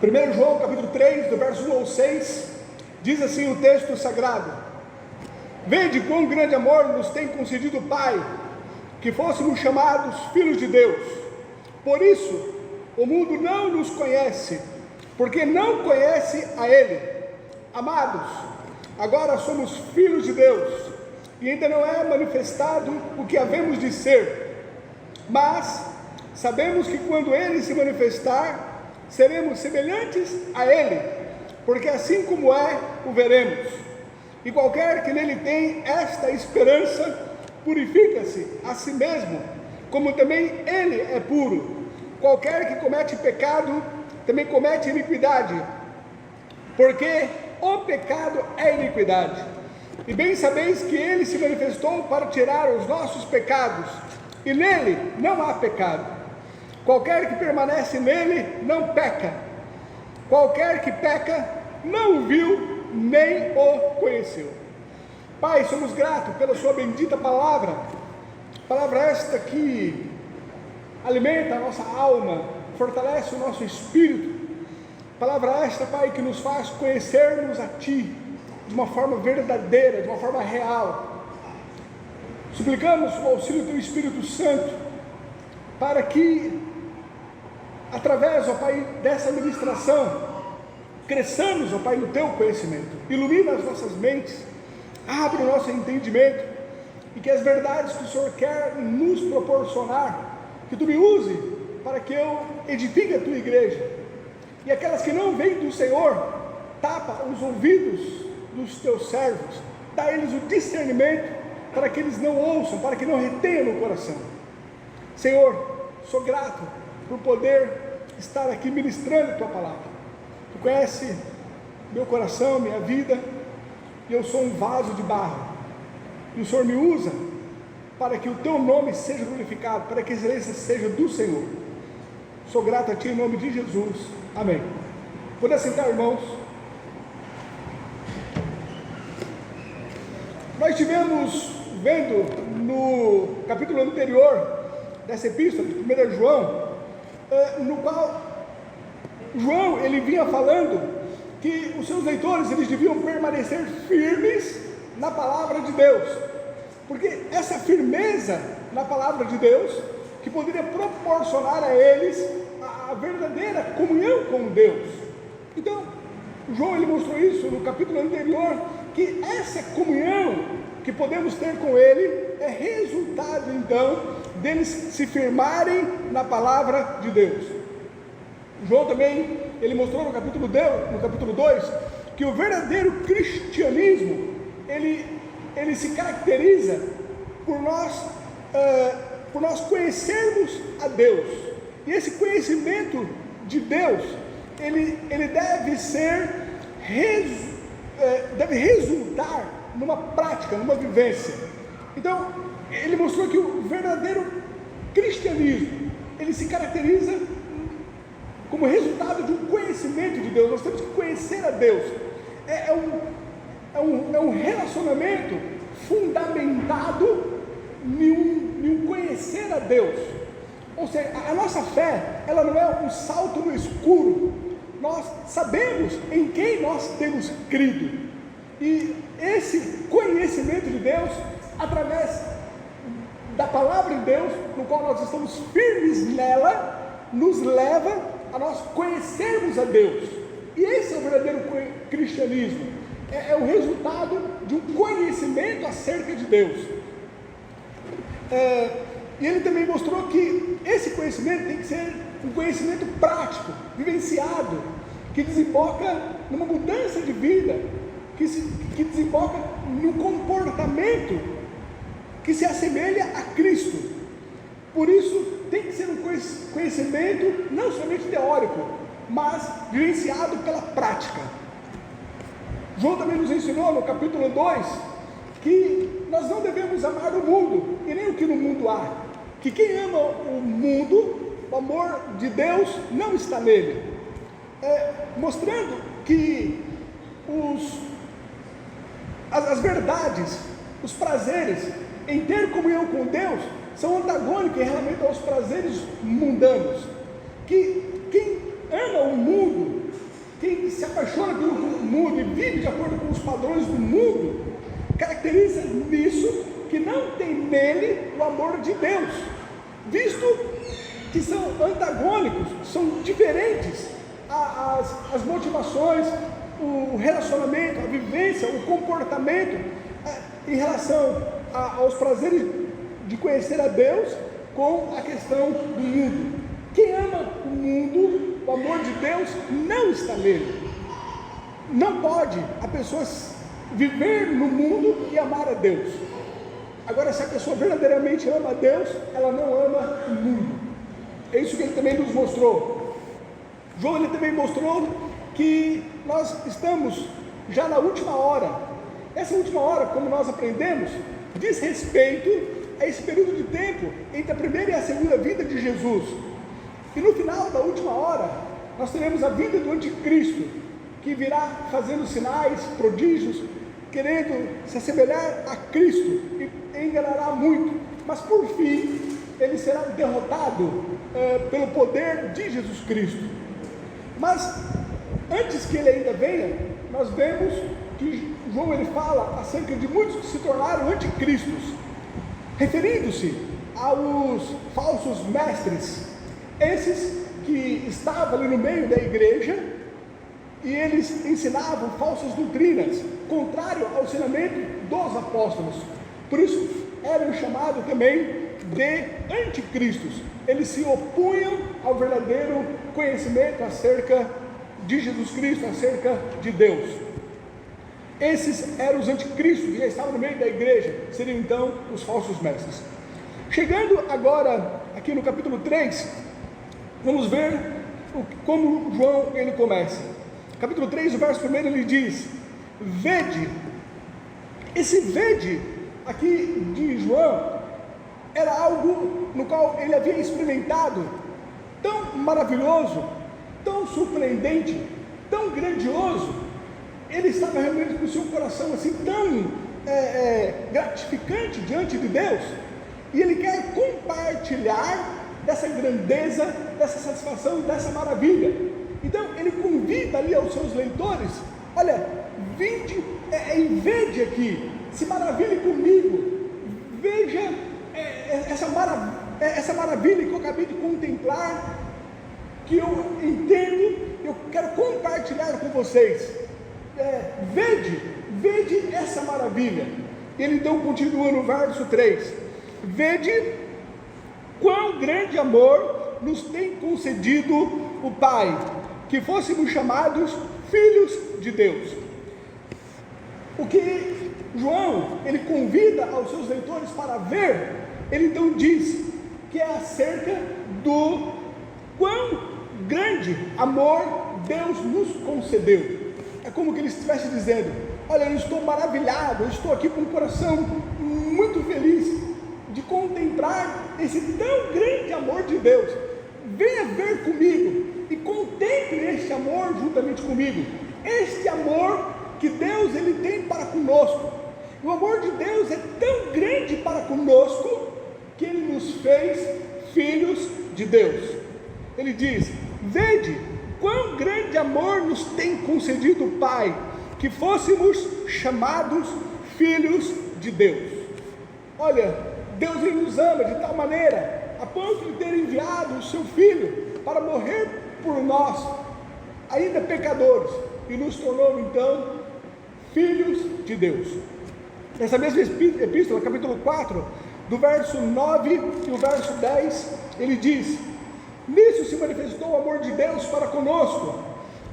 1 João capítulo 3, do verso 1 ao 6, diz assim o texto sagrado: Vede quão grande amor nos tem concedido o Pai, que fôssemos chamados filhos de Deus. Por isso, o mundo não nos conhece, porque não conhece a Ele. Amados, agora somos filhos de Deus, e ainda não é manifestado o que havemos de ser, mas sabemos que quando Ele se manifestar, seremos semelhantes a Ele, porque assim como é, o veremos. E qualquer que nele tem esta esperança, purifica-se a si mesmo, como também Ele é puro. Qualquer que comete pecado, também comete iniquidade, porque o pecado é iniquidade. E bem sabeis que Ele se manifestou para tirar os nossos pecados, e nele não há pecado. Qualquer que permanece nele não peca. Qualquer que peca não o viu, nem o conheceu. Pai, somos gratos pela sua bendita palavra esta que alimenta a nossa alma, fortalece o nosso espírito. Palavra esta, Pai, que nos faz conhecermos a Ti de uma forma verdadeira, de uma forma real. Suplicamos o auxílio do Teu Espírito Santo, para que, através, ó Pai, dessa ministração, cresçamos, ó Pai, no Teu conhecimento. Ilumina as nossas mentes, abre o nosso entendimento, e que as verdades que o Senhor quer nos proporcionar, que Tu me use para que eu edifique a Tua igreja, e aquelas que não vêm do Senhor, tapa os ouvidos dos Teus servos, dá a eles o discernimento, para que eles não ouçam, para que não retenham no coração. Senhor, sou grato por poder estar aqui ministrando a Tua palavra. Tu conhece meu coração, minha vida, e eu sou um vaso de barro, e o Senhor me usa para que o Teu nome seja glorificado, para que a excelência seja do Senhor. Sou grato a Ti em nome de Jesus, amém. Pode sentar, irmãos. Nós estivemos vendo no capítulo anterior dessa epístola de 1 João, no qual João ele vinha falando que os seus leitores eles deviam permanecer firmes na palavra de Deus, porque essa firmeza na palavra de Deus que poderia proporcionar a eles a verdadeira comunhão com Deus. Então João ele mostrou isso no capítulo anterior, que essa comunhão que podemos ter com Ele é resultado então deles se firmarem na palavra de Deus. João também ele mostrou no capítulo 2 que o verdadeiro cristianismo ele se caracteriza por nós conhecermos a Deus, e esse conhecimento de Deus ele deve resultar numa prática, numa vivência. Então ele mostrou que o verdadeiro cristianismo ele se caracteriza como resultado de um conhecimento de Deus. Nós temos que conhecer a Deus. É um relacionamento fundamentado em um conhecer a Deus. Ou seja, a nossa fé ela não é um salto no escuro. Nós sabemos em quem nós temos crido, e esse conhecimento de Deus, através da palavra de Deus, no qual nós estamos firmes nela, nos leva a nós conhecermos a Deus. E esse é o verdadeiro cristianismo, é o resultado de um conhecimento acerca de Deus. E ele também mostrou que esse conhecimento tem que ser um conhecimento prático, vivenciado, que desemboca numa mudança de vida, que desemboca num comportamento que se assemelha a Cristo. Por isso tem que ser um conhecimento não somente teórico, mas vivenciado pela prática. João também nos ensinou no capítulo 2 que nós não devemos amar o mundo e nem o que no mundo há, que quem ama o mundo, o amor de Deus não está nele, mostrando que as verdades, os prazeres em ter comunhão com Deus são antagônicos em relação aos prazeres mundanos, que quem ama o mundo quem se apaixona pelo mundo e vive de acordo com os padrões do mundo, caracteriza nisso que não tem nele o amor de Deus, visto que são antagônicos, são diferentes as motivações, o relacionamento, a vivência, o comportamento em relação aos prazeres de conhecer a Deus com a questão do mundo. Quem ama o mundo, o amor de Deus não está nele. Não pode a pessoa viver no mundo e amar a Deus. Agora, se a pessoa verdadeiramente ama a Deus, ela não ama o mundo. É isso que ele também nos mostrou. João, ele também mostrou que nós estamos já na última hora. Essa última hora, como nós aprendemos, diz respeito a esse período de tempo entre a primeira e a segunda vinda de Jesus. E no final da última hora, nós teremos a vinda do anticristo, que virá fazendo sinais, prodígios, querendo se assemelhar a Cristo, e enganará muito, mas por fim, ele será derrotado pelo poder de Jesus Cristo. Mas, antes que ele ainda venha, nós vemos que João ele fala acerca de muitos que se tornaram anticristos, referindo-se aos falsos mestres, esses que estavam ali no meio da igreja, e eles ensinavam falsas doutrinas, contrário ao ensinamento dos apóstolos. Por isso, eram chamados também de anticristos. Eles se opunham ao verdadeiro conhecimento acerca de Jesus Cristo, acerca de Deus. Esses eram os anticristos que já estavam no meio da igreja, seriam então os falsos mestres. Chegando agora aqui no capítulo 3, vamos ver como João ele começa. Capítulo 3, o verso 1, ele diz: vede. Esse vede aqui de João era algo no qual ele havia experimentado, tão maravilhoso, tão surpreendente, tão grandioso. Ele estava realmente com o seu coração assim tão gratificante diante de Deus, e ele quer compartilhar dessa grandeza, dessa satisfação, dessa maravilha. Então ele convida ali aos seus leitores: olha, vinde e vede aqui, se maravilhe comigo, veja essa maravilha que eu acabei de contemplar, que eu entendo, eu quero compartilhar com vocês. Vede essa maravilha. Ele então continua no verso 3: vede quão grande amor nos tem concedido o Pai, que fôssemos chamados filhos de Deus. O que João ele convida aos seus leitores para ver, ele então diz que é acerca do quão grande amor Deus nos concedeu. É como que ele estivesse dizendo: olha, eu estou maravilhado, eu estou aqui com o coração muito feliz de contemplar esse tão grande amor de Deus. Venha ver comigo e contemple este amor juntamente comigo. Este amor que Deus ele tem para conosco. O amor de Deus é tão grande para conosco que ele nos fez filhos de Deus. Ele diz: vede quão grande amor nos tem concedido o Pai, que fôssemos chamados filhos de Deus. Olha, Deus ele nos ama de tal maneira, a ponto de ter enviado o seu Filho para morrer por nós, ainda pecadores, e nos tornou então filhos de Deus. Nessa mesma epístola, capítulo 4, do verso 9 e o verso 10, ele diz: nisso se manifestou o amor de Deus para conosco,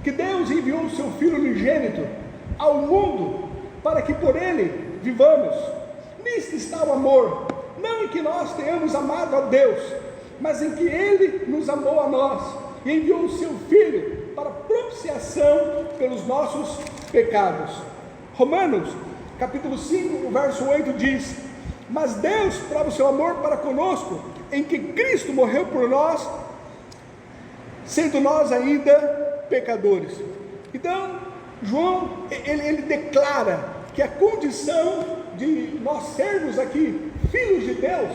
que Deus enviou o seu Filho unigênito ao mundo, para que por ele vivamos. Nisto está o amor, não em que nós tenhamos amado a Deus, mas em que ele nos amou a nós, e enviou o seu Filho para propiciação pelos nossos pecados. Romanos, capítulo 5, o verso 8 diz: mas Deus prova o seu amor para conosco, em que Cristo morreu por nós, sendo nós ainda pecadores. Então, João, ele declara que a condição de nós sermos aqui filhos de Deus,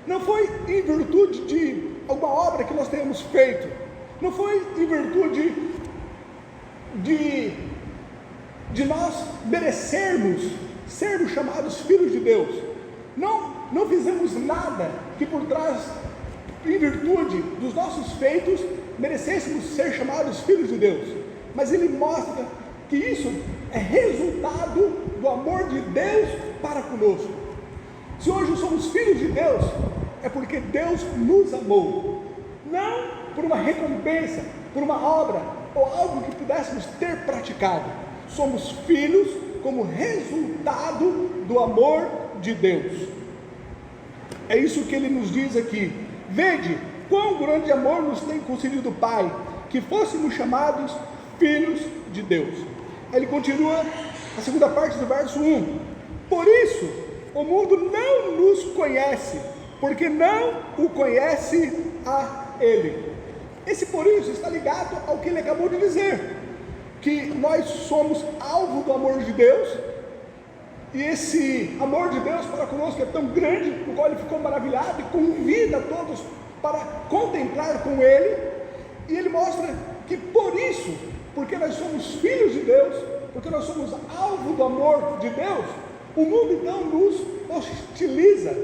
não foi em virtude de alguma obra que nós tenhamos feito, não foi em virtude de nós merecermos sermos chamados filhos de Deus. Não fizemos nada que por trás, em virtude dos nossos feitos, merecêssemos ser chamados filhos de Deus. Mas Ele mostra que isso é resultado do amor de Deus para conosco. Se hoje somos filhos de Deus, é porque Deus nos amou, não por uma recompensa, por uma obra ou algo que pudéssemos ter praticado. Somos filhos como resultado do amor de Deus. É isso que Ele nos diz aqui: vede quão grande amor nos tem concedido o Pai, que fôssemos chamados filhos de Deus. Aí ele continua a segunda parte do verso 1: por isso o mundo não nos conhece, porque não o conhece a Ele. Esse por isso está ligado ao que ele acabou de dizer, que nós somos alvo do amor de Deus, e esse amor de Deus para conosco é tão grande, no qual Ele ficou maravilhado e convida a todos para contemplar com Ele. E Ele mostra que por isso, porque nós somos filhos de Deus, porque nós somos alvo do amor de Deus, o mundo então nos hostiliza,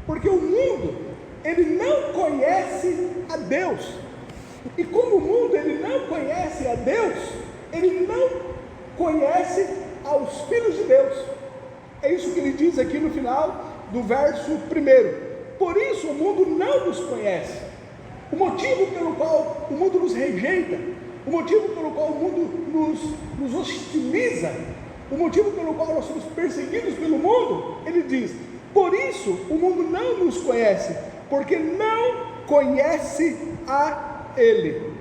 porque o mundo, ele não conhece a Deus, e como o mundo ele não conhece a Deus, ele não conhece aos filhos de Deus. É isso que ele diz aqui no final do verso 1: por isso o mundo não nos conhece. O motivo pelo qual o mundo nos rejeita, o motivo pelo qual o mundo nos hostiliza, o motivo pelo qual nós somos perseguidos pelo mundo, ele diz: por isso o mundo não nos conhece, porque não conhece a Ele.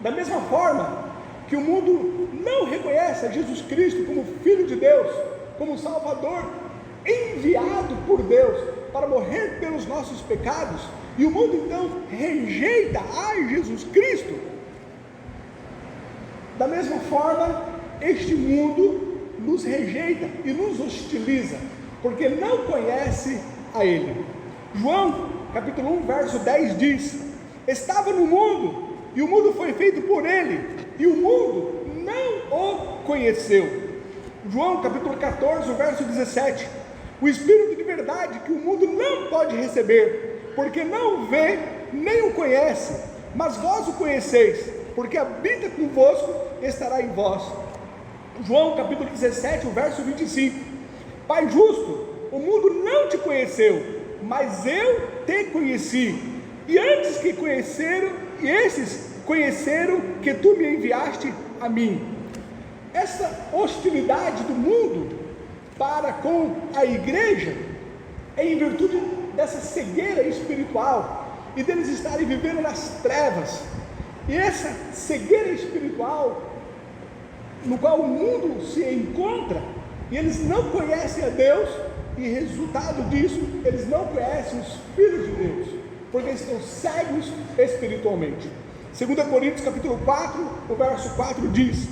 Da mesma forma que o mundo não reconhece a Jesus Cristo como Filho de Deus, como Salvador, enviado por Deus para morrer pelos nossos pecados, e o mundo então rejeita a Jesus Cristo, da mesma forma este mundo nos rejeita e nos hostiliza, porque não conhece a Ele. João capítulo 1 verso 10 diz: estava no mundo, e o mundo foi feito por Ele, e o mundo não o conheceu. João capítulo 14 verso 17: o Espírito de verdade que o mundo não pode receber, porque não o vê nem o conhece, mas vós o conheceis, porque habita convosco e estará em vós. João capítulo 17 verso 25: Pai justo, o mundo não te conheceu, mas eu te conheci, e antes que conheceram, e esses conheceram que tu me enviaste a mim. Essa hostilidade do mundo para com a igreja é em virtude dessa cegueira espiritual e deles estarem vivendo nas trevas. E essa cegueira espiritual no qual o mundo se encontra, e eles não conhecem a Deus, e resultado disso, eles não conhecem os filhos de Deus, porque estão cegos espiritualmente. 2 Coríntios capítulo 4, o verso 4 diz: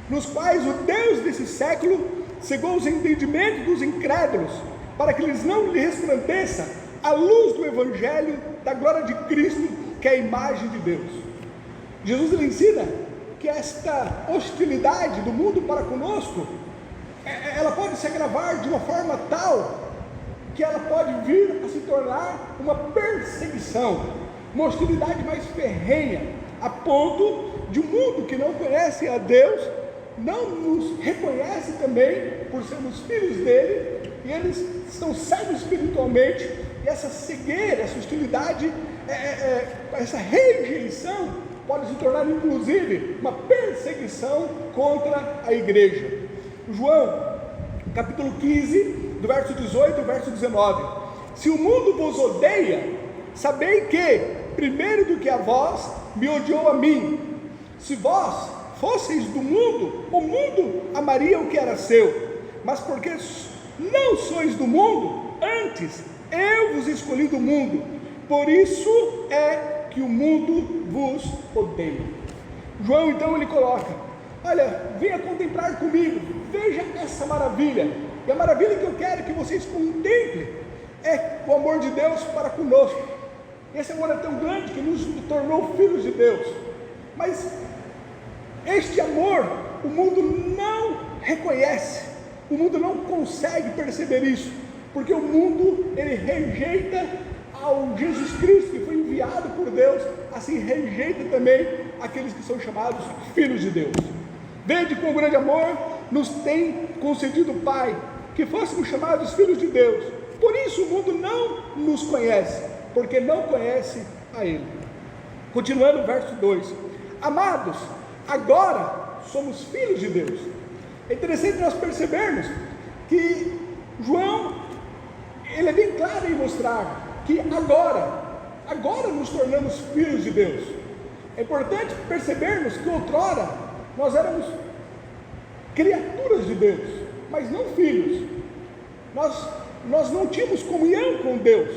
nos quais o Deus desse século cegou os entendimentos dos incrédulos, para que eles não lhe resplandeça a luz do Evangelho da glória de Cristo, que é a imagem de Deus. Jesus ele ensina que esta hostilidade do mundo para conosco, ela pode se agravar de uma forma tal, que ela pode vir a se tornar uma perseguição, uma hostilidade mais ferrenha, a ponto de um mundo que não conhece a Deus, não nos reconhece também por sermos filhos dele, e eles estão cegos espiritualmente, e essa cegueira, essa hostilidade, essa rejeição pode se tornar inclusive uma perseguição contra a igreja. João capítulo 15, do verso 18 ao verso 19: se o mundo vos odeia, sabei que, primeiro do que a vós, me odiou a mim. Se vós fosseis do mundo, o mundo amaria o que era seu, mas porque não sois do mundo, antes eu vos escolhi do mundo, por isso é que o mundo vos odeia. João então ele coloca: olha, venha contemplar comigo, veja essa maravilha, e a maravilha que eu quero que vocês contemplem é o amor de Deus para conosco. Esse amor é tão grande que nos tornou filhos de Deus. Mas Este amor o mundo não reconhece, o mundo não consegue perceber isso, porque o mundo ele rejeita ao Jesus Cristo que foi enviado por Deus, assim rejeita também aqueles que são chamados filhos de Deus. Vede com grande amor nos tem concedido o Pai, que fôssemos chamados filhos de Deus. Por isso o mundo não nos conhece, porque não conhece a Ele. Continuando o verso 2: amados, agora somos filhos de Deus. É interessante nós percebermos que João, ele é bem claro em mostrar que agora nos tornamos filhos de Deus. É importante percebermos que outrora nós éramos criaturas de Deus, mas não filhos. Nós não tínhamos comunhão com Deus,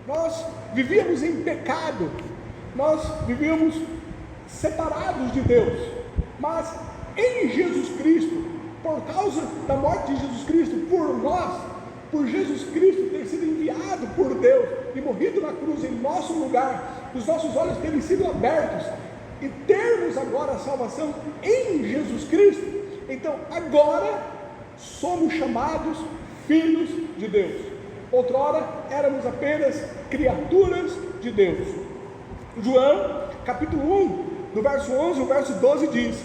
nós vivíamos em pecado, nós vivíamos separados de Deus, mas em Jesus Cristo, por causa da morte de Jesus Cristo por nós, por Jesus Cristo ter sido enviado por Deus e morrido na cruz em nosso lugar, os nossos olhos terem sido abertos e termos agora a salvação em Jesus Cristo, então agora somos chamados filhos de Deus. Outrora éramos apenas criaturas de Deus. João capítulo 1, do verso 11 ao verso 12 diz: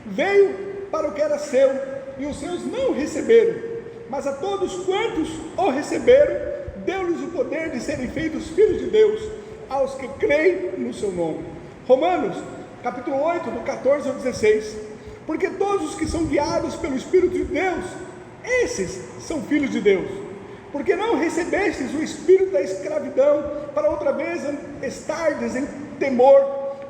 veio para o que era seu, e os seus não o receberam, mas a todos quantos o receberam, deu-lhes o poder de serem feitos filhos de Deus, aos que creem no seu nome. Romanos capítulo 8, do 14 ao 16: porque todos os que são guiados pelo Espírito de Deus, esses são filhos de Deus. Porque não recebestes o espírito da escravidão, para outra vez estardes em temor,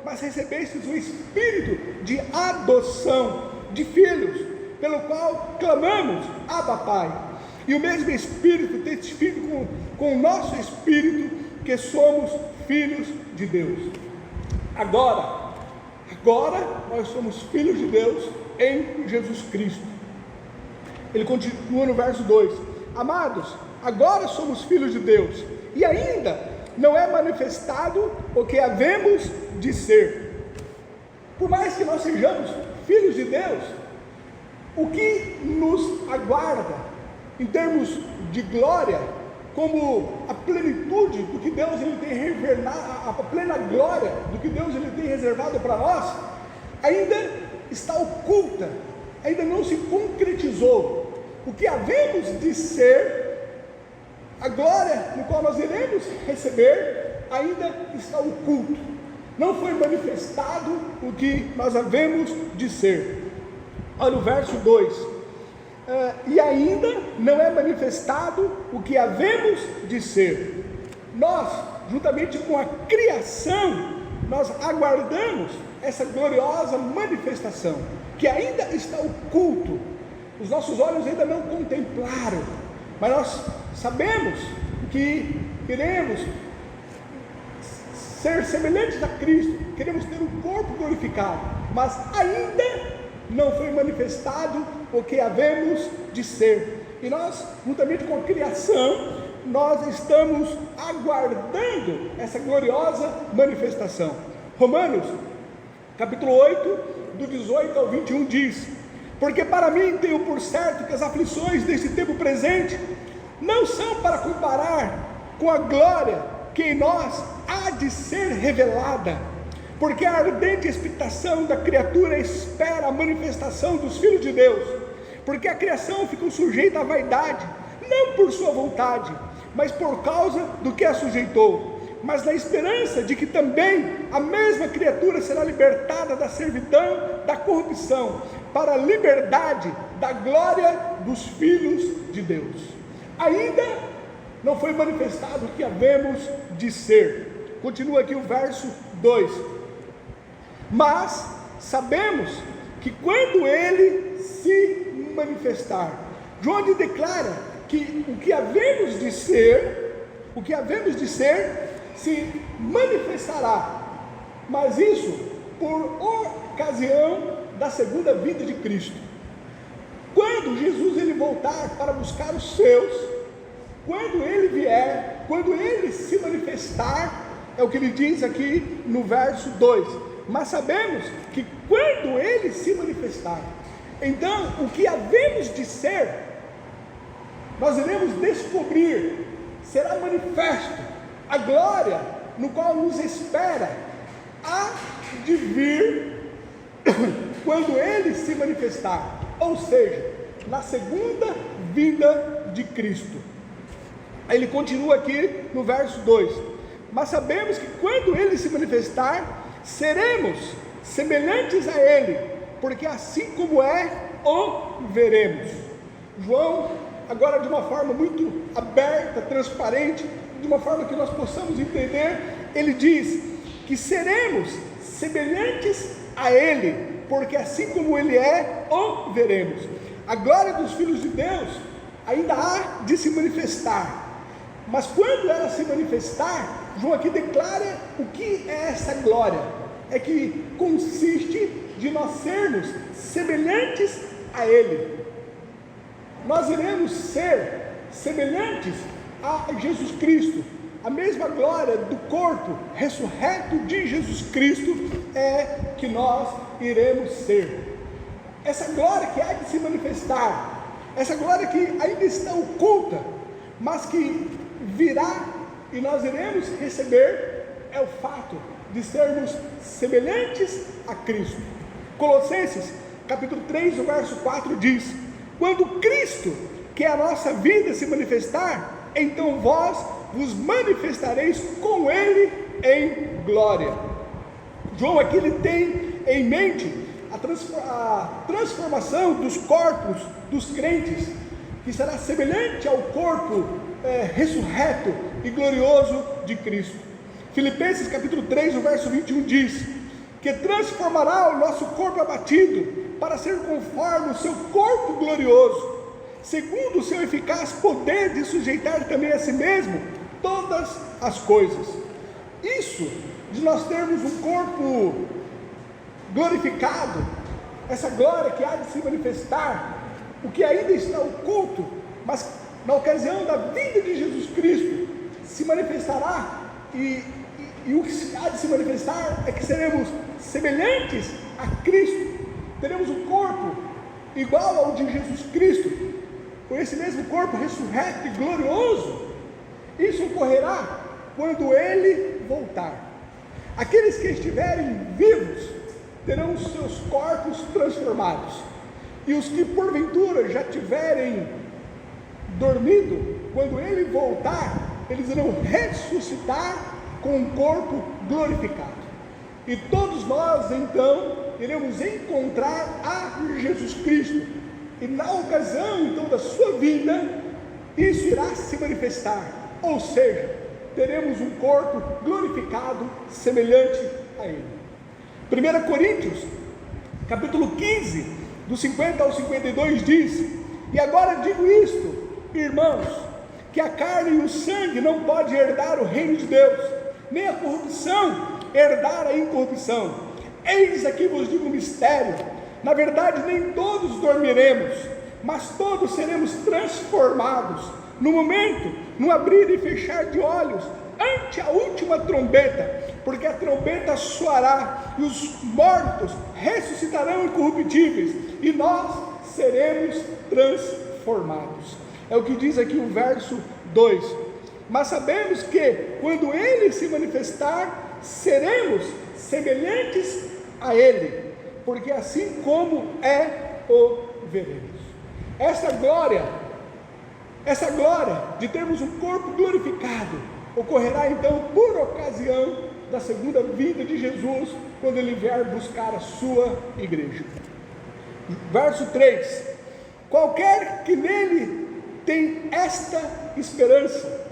mas recebestes o espírito de adoção, de filhos, pelo qual clamamos, Abba Pai. E o mesmo Espírito testifica com o nosso espírito que somos filhos de Deus. Agora nós somos filhos de Deus em Jesus Cristo. Ele continua no verso 2: amados, agora somos filhos de Deus, e ainda não é manifestado o que havemos de ser. Por mais que nós sejamos filhos de Deus, o que nos aguarda em termos de glória, como a plenitude do que Deus ele tem revelado, a plena glória do que Deus ele tem reservado para nós, ainda está oculta, ainda não se concretizou. O que havemos de ser, a glória no qual nós iremos receber, ainda está oculto, não foi manifestado o que nós havemos de ser. Olha o verso 2: e ainda não é manifestado o que havemos de ser. Nós, juntamente com a criação, nós aguardamos essa gloriosa manifestação, que ainda está oculto, os nossos olhos ainda não contemplaram, mas nós sabemos que iremos ser semelhantes a Cristo, queremos ter um corpo glorificado, mas ainda não foi manifestado o que havemos de ser. E nós, juntamente com a criação, nós estamos aguardando essa gloriosa manifestação. Romanos capítulo 8, do 18 ao 21 diz: porque para mim tenho por certo que as aflições deste tempo presente não são para comparar com a glória que em nós há de ser revelada, porque a ardente expectação da criatura espera a manifestação dos filhos de Deus, porque a criação ficou sujeita à vaidade, não por sua vontade, mas por causa do que a sujeitou, mas na esperança de que também a mesma criatura será libertada da servidão, da corrupção, para a liberdade da glória dos filhos de Deus. Ainda não foi manifestado o que havemos de ser. Continua aqui o verso 2: mas sabemos que quando ele se manifestar, João declara que o que havemos de ser, se manifestará, mas isso por ocasião da segunda vinda de Cristo. Quando Jesus ele voltar para buscar os seus, quando ele vier, quando ele se manifestar, é o que ele diz aqui no verso 2: mas sabemos que quando quando Ele se manifestar. Então, o que havemos de ser, nós iremos descobrir, será manifesto a glória no qual nos espera há de vir quando Ele se manifestar, ou seja, na segunda vinda de Cristo. Aí ele continua aqui no verso 2: mas sabemos que quando Ele se manifestar, seremos semelhantes a Ele, porque assim como é, o veremos. João, agora de uma forma muito aberta, transparente, de uma forma que nós possamos entender, ele diz que seremos semelhantes a Ele, porque assim como Ele é, o veremos. A glória dos filhos de Deus ainda há de se manifestar, mas quando ela se manifestar, João aqui declara o que é essa glória. É que consiste de nós sermos semelhantes a Ele. Nós iremos ser semelhantes a Jesus Cristo. A mesma glória do corpo ressurreto de Jesus Cristo é que nós iremos ser. Essa glória que há de se manifestar, essa glória que ainda está oculta, mas que virá e nós iremos receber, é o fato de sermos semelhantes a Cristo. Colossenses capítulo 3, o verso 4 diz: quando Cristo, que é a nossa vida, se manifestar, então vós vos manifestareis com Ele em glória. João aqui ele tem em mente a transformação dos corpos dos crentes, que será semelhante ao corpo ressurreto e glorioso de Cristo. Filipenses capítulo 3, o verso 21 diz que transformará o nosso corpo abatido para ser conforme o seu corpo glorioso, segundo o seu eficaz poder de sujeitar também a si mesmo todas as coisas. Isso de nós termos um corpo glorificado, essa glória que há de se manifestar, o que ainda está oculto, mas na ocasião da vinda de Jesus Cristo se manifestará, e o que há de se manifestar é que seremos semelhantes a Cristo, teremos um corpo igual ao de Jesus Cristo, com esse mesmo corpo ressurreto e glorioso. Isso ocorrerá quando Ele voltar. Aqueles que estiverem vivos terão os seus corpos transformados, e os que porventura já tiverem dormido, quando Ele voltar, eles irão ressuscitar com um corpo glorificado, e todos nós então iremos encontrar a Jesus Cristo, e na ocasião então da sua vinda, isso irá se manifestar, ou seja, teremos um corpo glorificado semelhante a Ele. 1 Coríntios capítulo 15, do 50 ao 52 diz: e agora digo isto, irmãos, que a carne e o sangue não pode herdar o reino de Deus, nem a corrupção herdar a incorrupção. Eis aqui vos digo um mistério: na verdade nem todos dormiremos, mas todos seremos transformados, no momento, no abrir e fechar de olhos, ante a última trombeta, porque a trombeta soará, e os mortos ressuscitarão incorruptíveis, e nós seremos transformados. É o que diz aqui o verso 2. Mas sabemos que quando Ele se manifestar, seremos semelhantes a Ele, porque assim como é, o veremos. Essa glória de termos um corpo glorificado, ocorrerá então por ocasião da segunda vinda de Jesus, quando Ele vier buscar a sua igreja. Verso 3: qualquer que nele tem esta esperança.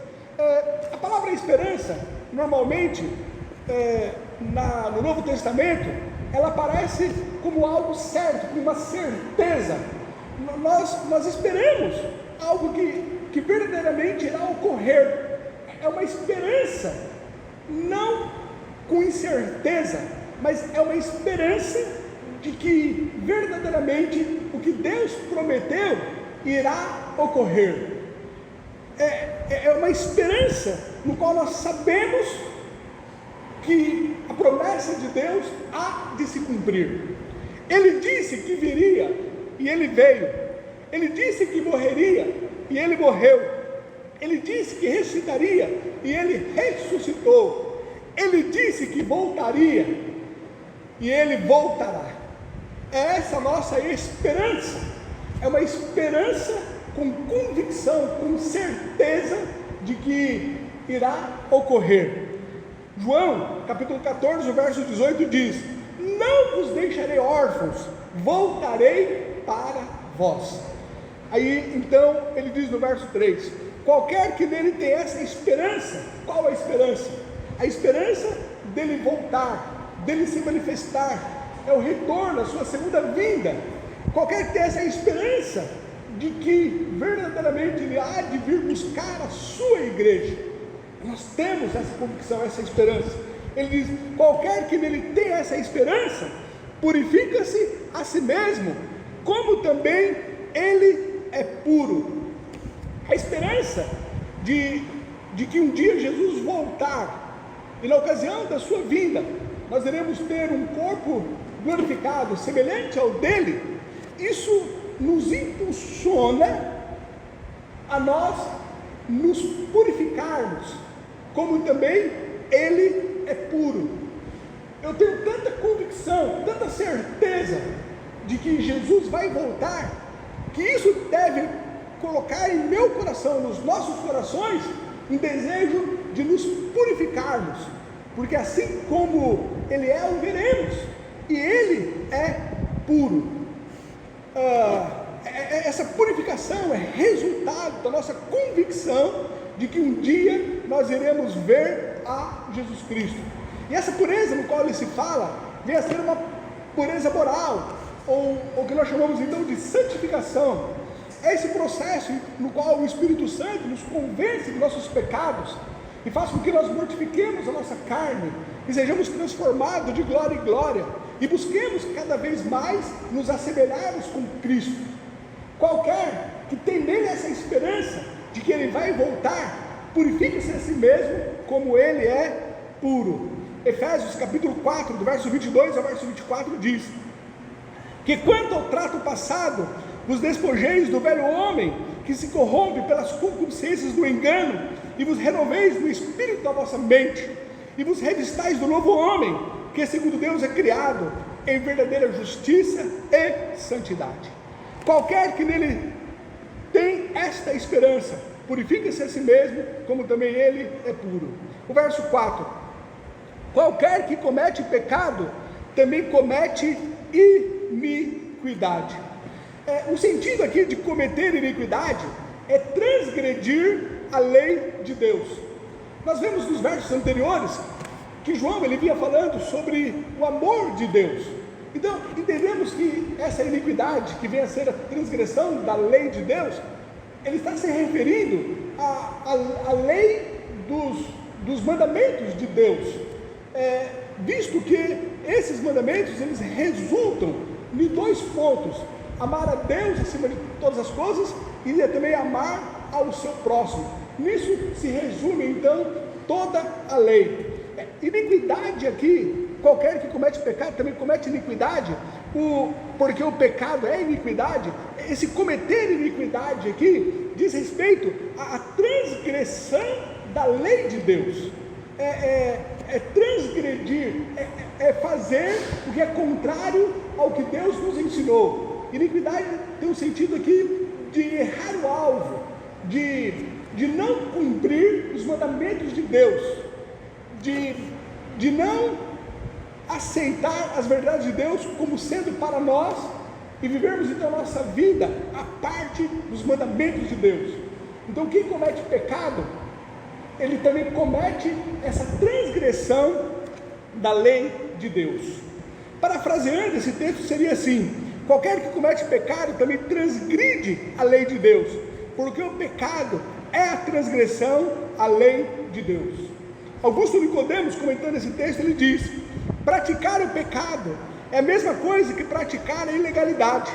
A palavra esperança, normalmente, no Novo Testamento, ela aparece como algo certo, como uma certeza. Nós esperamos algo que verdadeiramente irá ocorrer. É uma esperança, não com incerteza, mas é uma esperança de que verdadeiramente o que Deus prometeu irá ocorrer. É uma esperança no qual nós sabemos que a promessa de Deus há de se cumprir. Ele disse que viria, e ele veio. Ele disse que morreria, e ele morreu. Ele disse que ressuscitaria, e ele ressuscitou. Ele disse que voltaria, e ele voltará. É essa a nossa esperança. É uma esperança com convicção, com certeza de que irá ocorrer. João, capítulo 14, verso 18 diz: não vos deixarei órfãos, voltarei para vós. Aí então ele diz no verso 3: qualquer que nele tem essa esperança. Qual a esperança? A esperança dele voltar, dele se manifestar, é o retorno, a sua segunda vinda. Qualquer que tenha essa esperança de que verdadeiramente ele há de vir buscar a sua igreja. Nós temos essa convicção, essa esperança. Ele diz: qualquer que nele tenha essa esperança, purifica-se a si mesmo, como também ele é puro. A esperança de que um dia Jesus voltar, e na ocasião da sua vinda, nós iremos ter um corpo glorificado, semelhante ao dele. Isso nos impulsiona a nós nos purificarmos, como também ele é puro. Eu tenho tanta convicção, tanta certeza de que Jesus vai voltar, que isso deve colocar em meu coração, nos nossos corações, um desejo de nos purificarmos, porque assim como ele é, o veremos, e ele é puro. Essa purificação é resultado da nossa convicção de que um dia nós iremos ver a Jesus Cristo. E essa pureza no qual ele se fala, vem a ser uma pureza moral, ou o que nós chamamos então de santificação. É esse processo no qual o Espírito Santo nos convence de nossos pecados e faz com que nós mortifiquemos a nossa carne e sejamos transformados de glória em glória e busquemos cada vez mais nos assemelharmos com Cristo. Qualquer que tem nele essa esperança de que ele vai voltar, purifica-se a si mesmo, como ele é puro. Efésios capítulo 4, do verso 22 ao verso 24 diz: que quanto ao trato passado, vos despojeis do velho homem, que se corrompe pelas concupiscências do engano, e vos renoveis no espírito da vossa mente, e vos revistais do novo homem, que segundo Deus é criado em verdadeira justiça e santidade. Qualquer que nele tem esta esperança, purifica-se a si mesmo, como também ele é puro. O verso 4: qualquer que comete pecado, também comete iniquidade. O sentido aqui de cometer iniquidade é transgredir a lei de Deus. Nós vemos nos versos anteriores que João ele vinha falando sobre o amor de Deus. Então entendemos que essa iniquidade, que vem a ser a transgressão da lei de Deus, ele está se referindo à lei dos mandamentos de Deus, visto que esses mandamentos eles resultam em dois pontos: amar a Deus acima de todas as coisas e também amar ao seu próximo. Nisso se resume então toda a lei. Iniquidade aqui, qualquer que comete pecado também comete iniquidade, porque o pecado é iniquidade. Esse cometer iniquidade aqui diz respeito à transgressão da lei de Deus. É transgredir, é fazer o que é contrário ao que Deus nos ensinou. Iniquidade tem um sentido aqui de errar o alvo, de não cumprir os mandamentos de Deus, de não aceitar as verdades de Deus como sendo para nós e vivermos então a nossa vida a parte dos mandamentos de Deus. Então quem comete pecado, ele também comete essa transgressão da lei de Deus. Parafraseando esse texto seria assim: qualquer que comete pecado também transgride a lei de Deus, porque o pecado é a transgressão à lei de Deus. Augusto Nicodemos, comentando esse texto, ele diz: praticar o pecado é a mesma coisa que praticar a ilegalidade.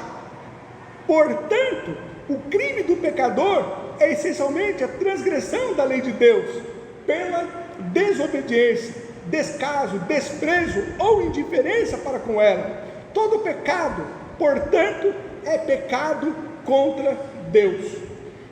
Portanto, o crime do pecador é essencialmente a transgressão da lei de Deus, pela desobediência, descaso, desprezo ou indiferença para com ela. todo pecado, portanto, é pecado contra Deus.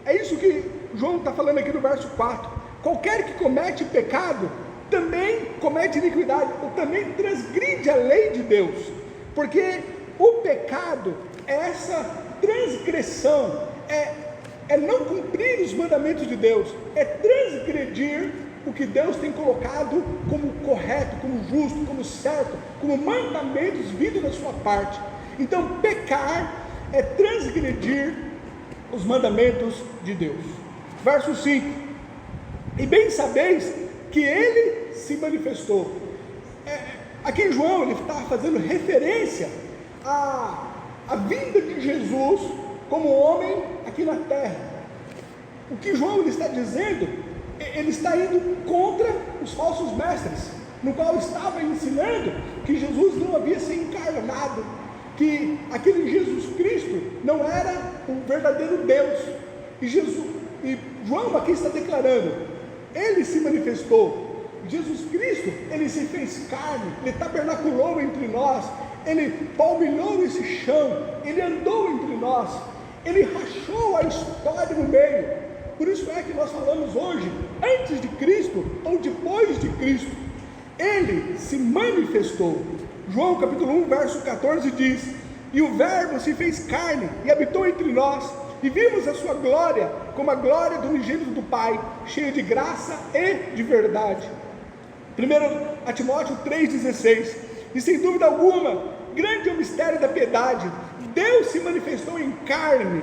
É isso que João está falando aqui no verso 4. Qualquer que comete pecado, também comete iniquidade, ou também transgride a lei de Deus, porque o pecado é essa transgressão, é não cumprir os mandamentos de Deus, é transgredir o que Deus tem colocado como correto, como justo, como certo, como mandamentos vindo da sua parte. Então pecar é transgredir os mandamentos de Deus. Verso 5: e bem sabeis que ele se manifestou. Aqui João ele está fazendo referência à vinda de Jesus como homem aqui na terra. O que João ele está dizendo, ele está indo contra os falsos mestres, no qual estava ensinando que Jesus não havia se encarnado, que aquele Jesus Cristo não era o verdadeiro Deus. E João aqui está declarando: ele se manifestou. Jesus Cristo, ele se fez carne, ele tabernaculou entre nós, ele palmilhou esse chão, ele andou entre nós, ele rachou a história no meio. Por isso é que nós falamos hoje, antes de Cristo ou depois de Cristo. Ele se manifestou. João capítulo 1, verso 14 diz: e o verbo se fez carne e habitou entre nós, e vimos a sua glória, como a glória do unigênito do Pai, cheio de graça e de verdade. 1 Timóteo 3,16: e sem dúvida alguma, grande é o mistério da piedade. Deus se manifestou em carne,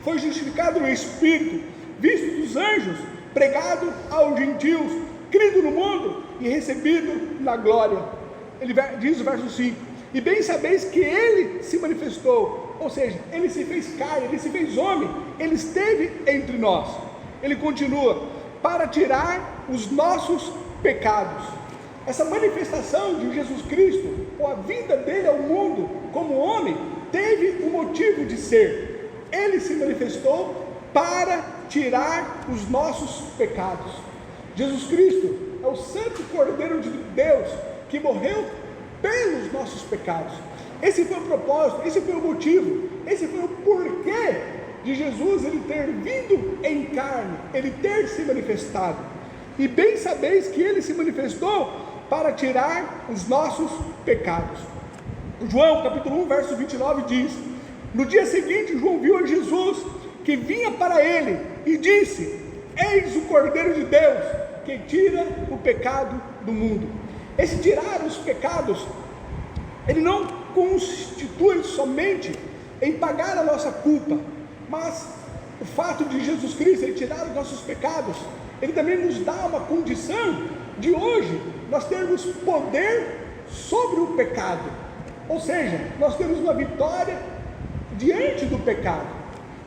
foi justificado no Espírito, visto dos anjos, pregado aos gentios, crido no mundo e recebido na glória. Ele diz o verso 5: e bem sabeis que ele se manifestou, ou seja, ele se fez carne, ele se fez homem, ele esteve entre nós. Ele continua: para tirar os nossos pecados. Essa manifestação de Jesus Cristo, ou a vinda dele ao mundo como homem, teve um motivo de ser. Ele se manifestou para tirar os nossos pecados. Jesus Cristo é o Santo Cordeiro de Deus, que morreu pelos nossos pecados. Esse foi o propósito, esse foi o motivo, esse foi o porquê de Jesus ele ter vindo em carne, ele ter se manifestado. E bem sabeis que ele se manifestou para tirar os nossos pecados. João capítulo 1, verso 29 diz: no dia seguinte João viu a Jesus que vinha para ele e disse: eis o Cordeiro de Deus que tira o pecado do mundo. Esse tirar os pecados, ele não constitui somente em pagar a nossa culpa, mas o fato de Jesus Cristo ele tirar os nossos pecados, ele também nos dá uma condição de hoje nós termos poder sobre o pecado, ou seja, nós temos uma vitória diante do pecado.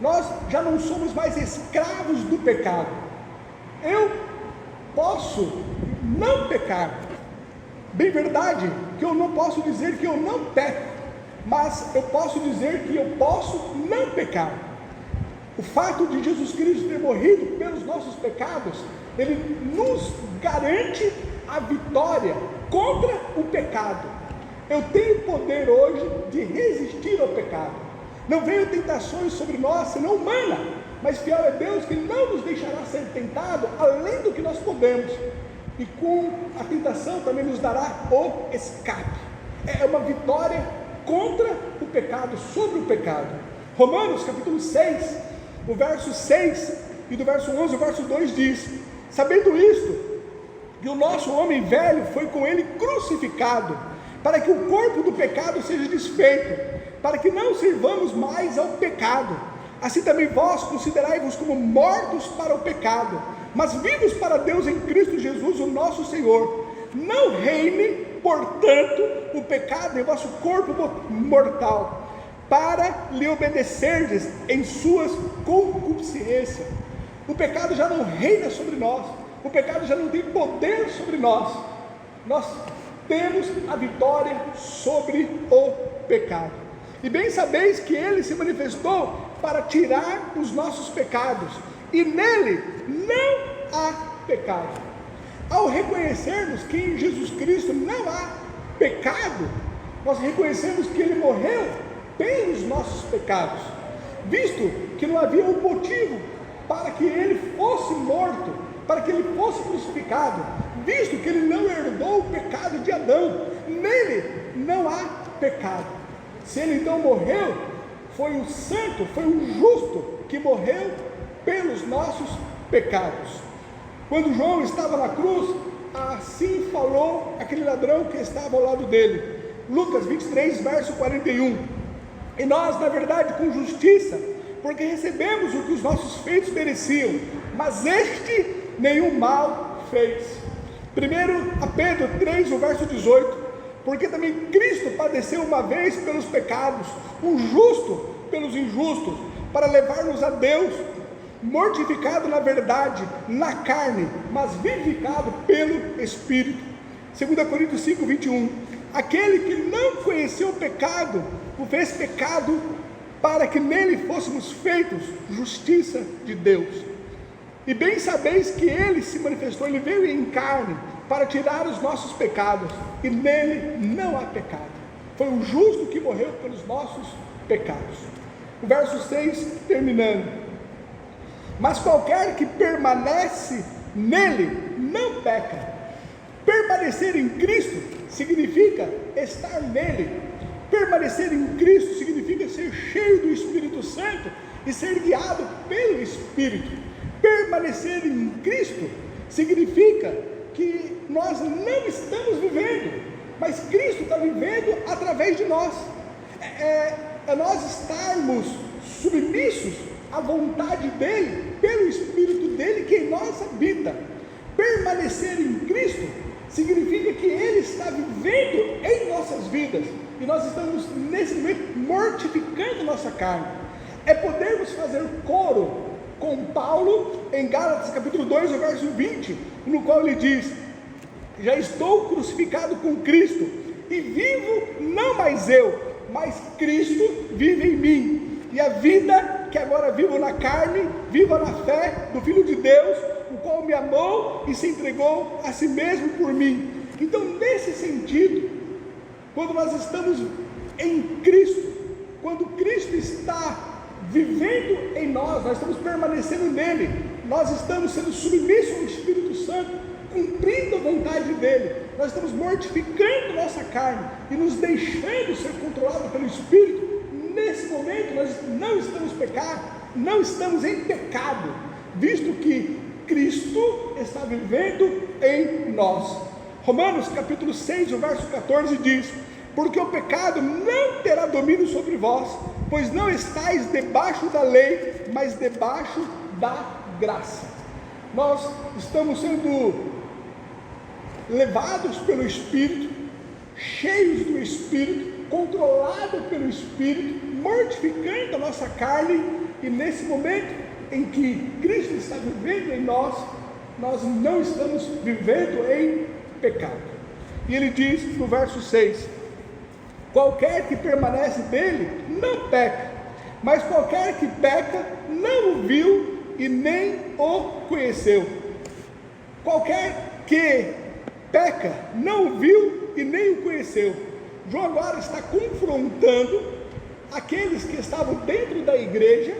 Nós já não somos mais escravos do pecado. Eu posso não pecar. Bem verdade que eu não posso dizer que eu não peco, mas eu posso dizer que eu posso não pecar. O fato de Jesus Cristo ter morrido pelos nossos pecados, ele nos garante a vitória contra o pecado. Eu tenho poder hoje de resistir ao pecado. Não veio tentações sobre nós, senão humana, mas fiel é Deus que não nos deixará ser tentado além do que nós podemos, e com a tentação também nos dará o escape. É uma vitória contra o pecado, sobre o pecado. Romanos capítulo 6, o verso 6 e do verso 11 o verso 2 diz: sabendo isto, que o nosso homem velho foi com ele crucificado, para que o corpo do pecado seja desfeito, para que não sirvamos mais ao pecado. Assim também vós considerai-vos como mortos para o pecado, mas vivos para Deus em Cristo Jesus, o nosso Senhor. Não reine, portanto, o pecado em vosso corpo mortal, para lhe obedecerdes em suas concupiscências. O pecado já não reina sobre nós, o pecado já não tem poder sobre nós. Nós temos a vitória sobre o pecado. E bem sabeis que ele se manifestou para tirar os nossos pecados, e nele não há pecado. Ao reconhecermos que em Jesus Cristo não há pecado, nós reconhecemos que Ele morreu pelos nossos pecados, visto que não havia um motivo para que Ele fosse morto, para que Ele fosse crucificado, visto que Ele não herdou o pecado de Adão, nele não há pecado. Se Ele então morreu, foi o santo, foi o justo que morreu pelos nossos pecados. Quando João estava na cruz, assim falou aquele ladrão que estava ao lado dele. Lucas 23, verso 41. E nós, na verdade, com justiça, porque recebemos o que os nossos feitos mereciam, mas este nenhum mal fez. Primeiro a Pedro 3, o verso 18. Porque também Cristo padeceu uma vez pelos pecados, o justo pelos injustos, para levar-nos a Deus, mortificado na verdade, na carne, mas vivificado pelo Espírito. 2 Coríntios 5, 21. Aquele que não conheceu o pecado, o fez pecado, para que nele fôssemos feitos justiça de Deus. E bem sabeis que Ele se manifestou, Ele veio em carne, para tirar os nossos pecados, e nele não há pecado. Foi o justo que morreu pelos nossos pecados. O verso 6, terminando. Mas qualquer que permanece nele, não peca. Permanecer em Cristo significa estar nele. Permanecer em Cristo significa ser cheio do Espírito Santo e ser guiado pelo Espírito. Permanecer em Cristo significa que nós não estamos vivendo, mas Cristo está vivendo através de nós. É nós estarmos submissos à vontade dEle, pelo Espírito dEle que em nós habita. Permanecer em Cristo significa que Ele está vivendo em nossas vidas, e nós estamos nesse momento mortificando nossa carne. É podermos fazer coro com Paulo em Gálatas capítulo 2, verso 20, no qual ele diz: já estou crucificado com Cristo, e vivo não mais eu, mas Cristo vive em mim, e a vida que agora vivo na carne, vivo na fé do Filho de Deus, o qual me amou e se entregou a si mesmo por mim. Então, nesse sentido, quando nós estamos em Cristo, quando Cristo está vivendo em nós estamos permanecendo nele, nós estamos sendo submissos ao Espírito Santo, cumprindo a vontade dele, nós estamos mortificando nossa carne e nos deixando ser controlados pelo Espírito. Nesse momento nós não estamos pecando, não estamos em pecado, visto que Cristo está vivendo em nós. Romanos capítulo 6, o verso 14 diz: porque o pecado não terá domínio sobre vós, pois não estáis debaixo da lei, mas debaixo da graça. Nós estamos sendo levados pelo Espírito, cheios do Espírito, controlados pelo Espírito, mortificando a nossa carne, e nesse momento em que Cristo está vivendo em nós, nós não estamos vivendo em pecado. E ele diz no verso 6: qualquer que permanece dele não peca, mas qualquer que peca não o viu e nem o conheceu. Qualquer que peca não o viu e nem o conheceu. João agora está confrontando aqueles que estavam dentro da igreja,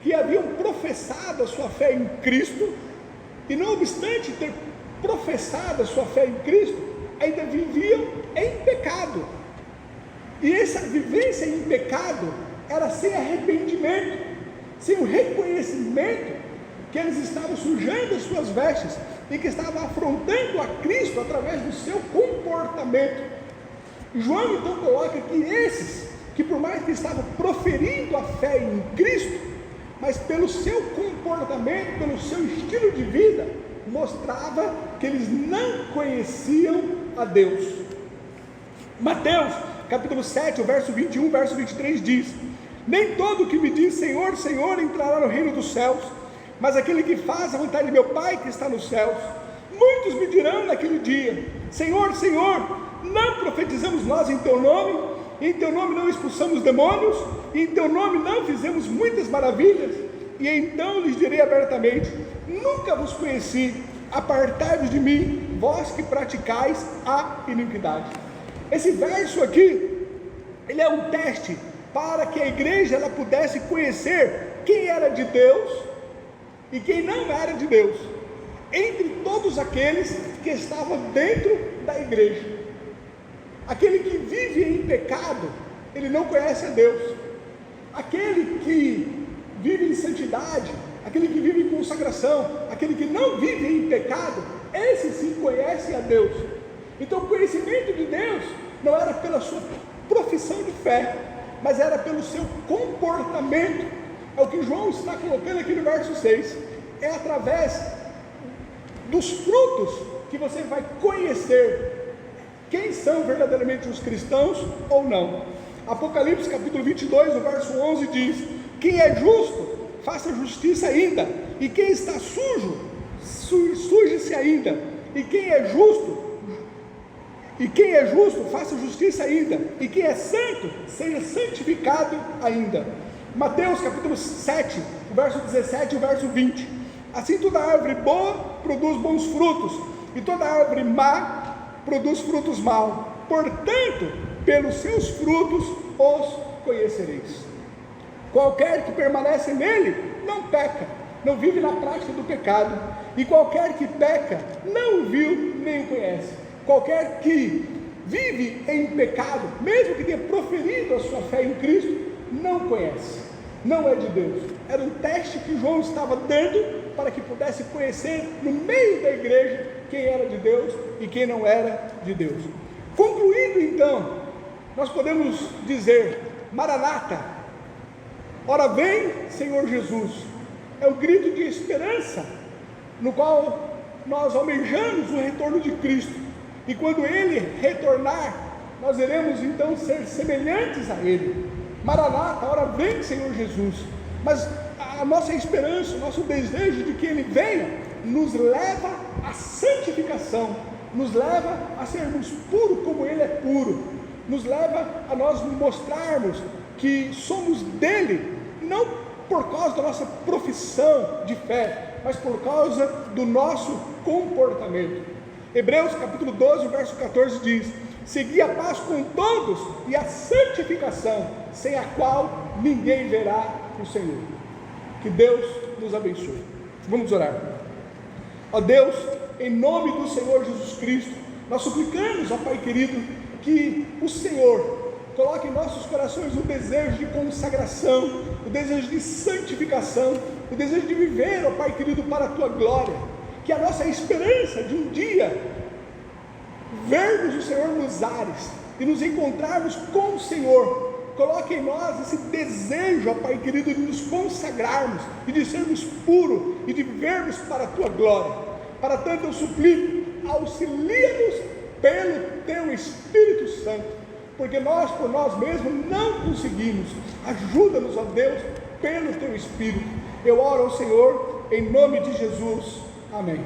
que haviam professado a sua fé em Cristo, e não obstante ter professado a sua fé em Cristo, ainda viviam em pecado. E essa vivência em pecado era sem arrependimento, sem o reconhecimento que eles estavam sujando as suas vestes e que estavam afrontando a Cristo através do seu comportamento. João então coloca que esses, que por mais que estavam proferindo a fé em Cristo, mas pelo seu comportamento, pelo seu estilo de vida, mostrava que eles não conheciam a Deus. Mateus capítulo 7, o verso 21, verso 23 diz: nem todo que me diz Senhor, Senhor entrará no reino dos céus, mas aquele que faz a vontade de meu Pai que está nos céus. Muitos me dirão naquele dia: Senhor, Senhor, não profetizamos nós em teu nome, em teu nome não expulsamos demônios, e em teu nome não fizemos muitas maravilhas? E então lhes direi abertamente: nunca vos conheci, apartai-vos de mim, vós que praticais a iniquidade. Esse verso aqui, ele é um teste para que a igreja ela pudesse conhecer quem era de Deus e quem não era de Deus, entre todos aqueles que estavam dentro da igreja. Aquele que vive em pecado, ele não conhece a Deus. Aquele que vive em santidade, aquele que vive em consagração, aquele que não vive em pecado, esse sim conhece a Deus. Então o conhecimento de Deus não era pela sua profissão de fé, mas era pelo seu comportamento. É o que João está colocando aqui no verso 6. É através dos frutos que você vai conhecer quem são verdadeiramente os cristãos ou não. Apocalipse capítulo 22, no verso 11 diz: quem é justo, faça justiça ainda, e quem está sujo, suje-se ainda, e quem é justo, faça justiça ainda, e quem é santo, seja santificado ainda. Mateus capítulo 7, o verso 17 e o verso 20: assim toda árvore boa produz bons frutos, e toda árvore má produz frutos maus, portanto, pelos seus frutos os conhecereis. Qualquer que permanece nele não peca, não vive na prática do pecado, e qualquer que peca não o viu nem o conhece. Qualquer que vive em pecado, mesmo que tenha proferido a sua fé em Cristo, não conhece, não é de Deus. Era um teste que João estava dando para que pudesse conhecer no meio da igreja quem era de Deus e quem não era de Deus. Concluindo então, nós podemos dizer: Maranata, ora vem Senhor Jesus. É um grito de esperança, no qual nós almejamos o retorno de Cristo, e quando Ele retornar, nós iremos então ser semelhantes a Ele. Maranata, ora vem Senhor Jesus. Mas a nossa esperança, o nosso desejo de que Ele venha, nos leva à santificação, nos leva a sermos puros como Ele é puro, nos leva a nós mostrarmos que somos dele, não por causa da nossa profissão de fé, mas por causa do nosso comportamento. Hebreus capítulo 12, verso 14 diz: segui a paz com todos e a santificação, sem a qual ninguém verá o Senhor. Que Deus nos abençoe. Vamos orar. Ó Deus, em nome do Senhor Jesus Cristo, nós suplicamos, ó Pai querido, que o Senhor coloque em nossos corações o desejo de consagração, o desejo de santificação, o desejo de viver, ó Pai querido, para a Tua glória. Que a nossa esperança de um dia vermos o Senhor nos ares e nos encontrarmos com o Senhor, coloque em nós esse desejo, ó Pai querido, de nos consagrarmos e de sermos puros e de vivermos para a Tua glória. Para tanto eu suplico, auxilia-nos pelo Teu Espírito Santo, porque nós por nós mesmos não conseguimos. Ajuda-nos, ó Deus, pelo Teu Espírito. Eu oro ao Senhor em nome de Jesus. Amém.